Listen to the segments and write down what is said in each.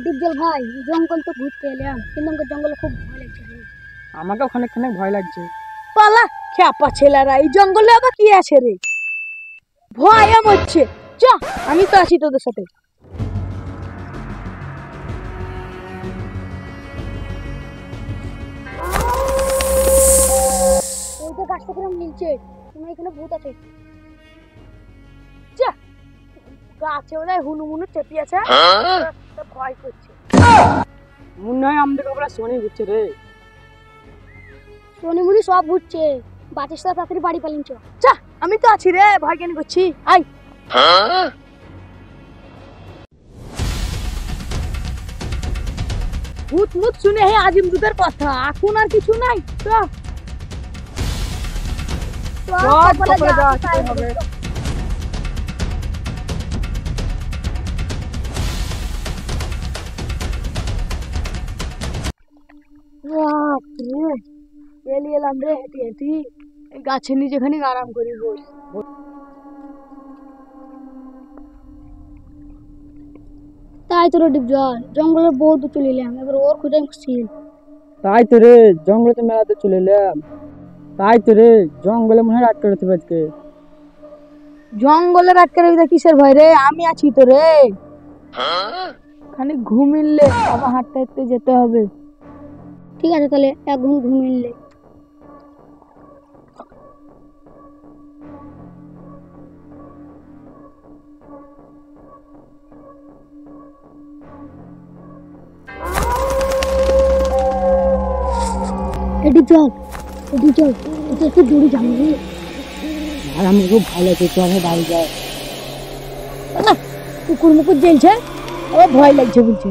ডিপজল ভাই, জঙ্গল তো ঘুরতে এলাম, কিন্তু আমাকে জঙ্গলে খুব ভয় লাগছে। আমাকে ওখানে ভয় লাগছে। পালা খ্যাপা ছেলেরা, এই জঙ্গলে আবার কি আছে রে? ভয় হচ্ছে। চ, আমি তো আছি তোদের সাথে। ওই তো গাছটা কিরম নিচে, তোমার এখানে ভূত আছে। গাছে ওদের হুনুমুনু চেপি আছে, ভয় করছে। মনে হয় আমাদেরকে ওরা শনি ঘুরছে রে। শনিমুনি সব ঘুরছে, বাঁচিস তো তাড়াতাড়ি বাড়ি পালিন চ। চা, আমি তো আছি রে, ভয় কেন করছি? আই ভূত মুত শুনে হে আজিম দুধের কথা, এখন আর কিছু নাই। চ এলাম রে হেঁটে হেঁটি, গাছের নিচে খানি আরাম করি বস। তাই তো রে ডিপজল, জঙ্গলের বহুত চলে এলাম, এবার ওর খোঁজাই মুশকিল। তাই তো রে, জঙ্গলে তো মেলাতে চলে এলাম। তাই তো রে, জঙ্গলে মনে হয় রাত করতে আজকে। জঙ্গলে রাত করে কিসের ভয় রে? আমি আছি তো রে। খালি ঘুমিলে আবার হাঁটতে হাঁটতে যেতে হবে। ঠিক আছে, তাহলে এক ঘুম ঘুমিয়ে এটি চল, এটা একটু দূরে যাবো রে। আর আমি খুব ভালো লাগছে, চল বাড়ি যাই। কুকুর মুকুর জ্বলছে, ও ভয় লাগছে বলছে।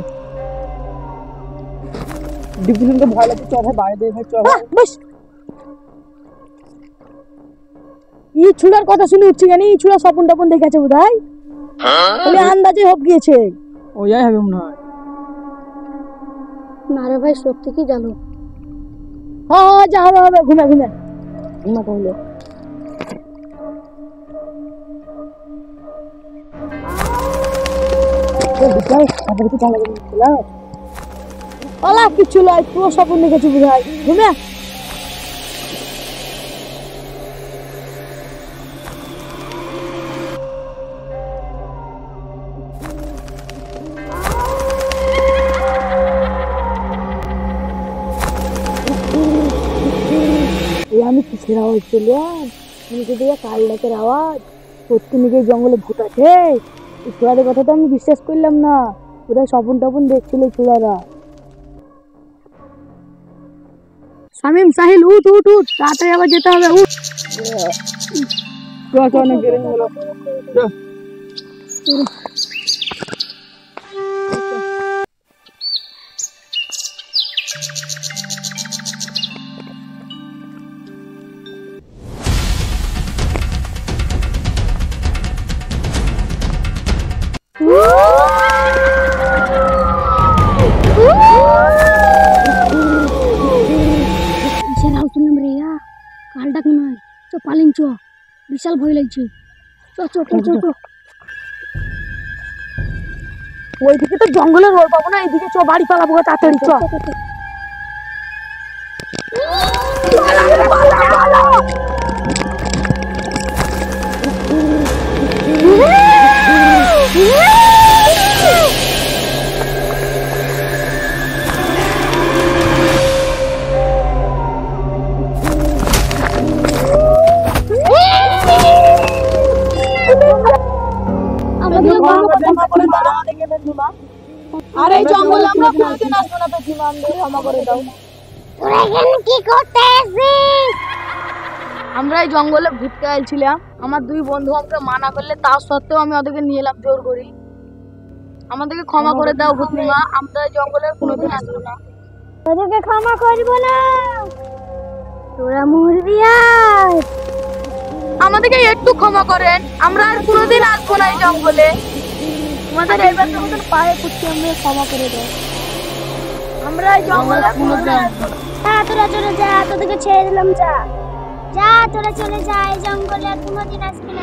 ডিপ্রেশনকে ভয় লাগছে, চল বাড়ি যাই। চল বস। ই ছুড়ার কথা শুনে উঠছে কেন? ই ছুড়া স্বপন টপন দেখেছে বোধ হয়, আন্দাজে হপ গিয়েছে। ওই হবে মনে হয়। না রে ভাই, সত্যি কি জানো? হ্যাঁ যা হবে হবে, ঘুমে ঘুমে ঘুমা তাহলে। পালা, কিছু নয়, পুরো স্বপন দেখেছি বোধ হয়। ঘুমে আমি কিসের আওয়াজ পেলাম? নিজে দিয়ে কাল ডাকের আওয়াজ। সত্যি নাকি জঙ্গলে ভূত আছে? এই ছোড়াদের কথা তো আমি বিশ্বাস করলাম না, ওরা স্বপন টপন দেখছিল ছোড়ারা। শামিম, সাহিল, উঠ উঠ উঠ, তাড়াতাড়ি আবার যেতে হবে, উঠ। অনেক দেরি হলো। কাল ডাক মনে হয়, চ পালিন চ, বিশাল ভয় লাগছে। চ চ চ চ চ। ওইদিকে তো জঙ্গলের রোড পাবো না, এইদিকে চ, বাড়ি পালাবো তাড়াতাড়ি চ। আর এই জঙ্গলে আমরা কোনোদিন আসবো না, পেছিমা আমাদের ক্ষমা করে দাও। তোরা এখানে কি করতে আসছিস? আমরা এই জঙ্গলে ঘুরতে আইছিলাম, আমার দুই বন্ধু আমাকে মানা করলে, তা সত্ত্বেও আমি ওদেরকে নিয়ে এলাম জোর করি। আমাদেরকে ক্ষমা করে দাও ভূতনিমা, আমরা এই জঙ্গলে কোনোদিন আসবো না। তোদেরকে ক্ষমা করবো না, তোরা মরবি আজ। আমাদেরকে একটু ক্ষমা করেন, আমরা আর কোনোদিন আসবো না এই জঙ্গলে। আমাদের এইবার তোমাদের পায়ে পুষতে আমরা ক্ষমা করে দাও, আমরা এই জঙ্গলে কোনোদিন আসবো না। তোরা চলে যা, তোদেরকে ছেড়ে দিলাম, যা যা, তোরা চলে যা, এই জঙ্গলে আর কোনোদিন আসবি না।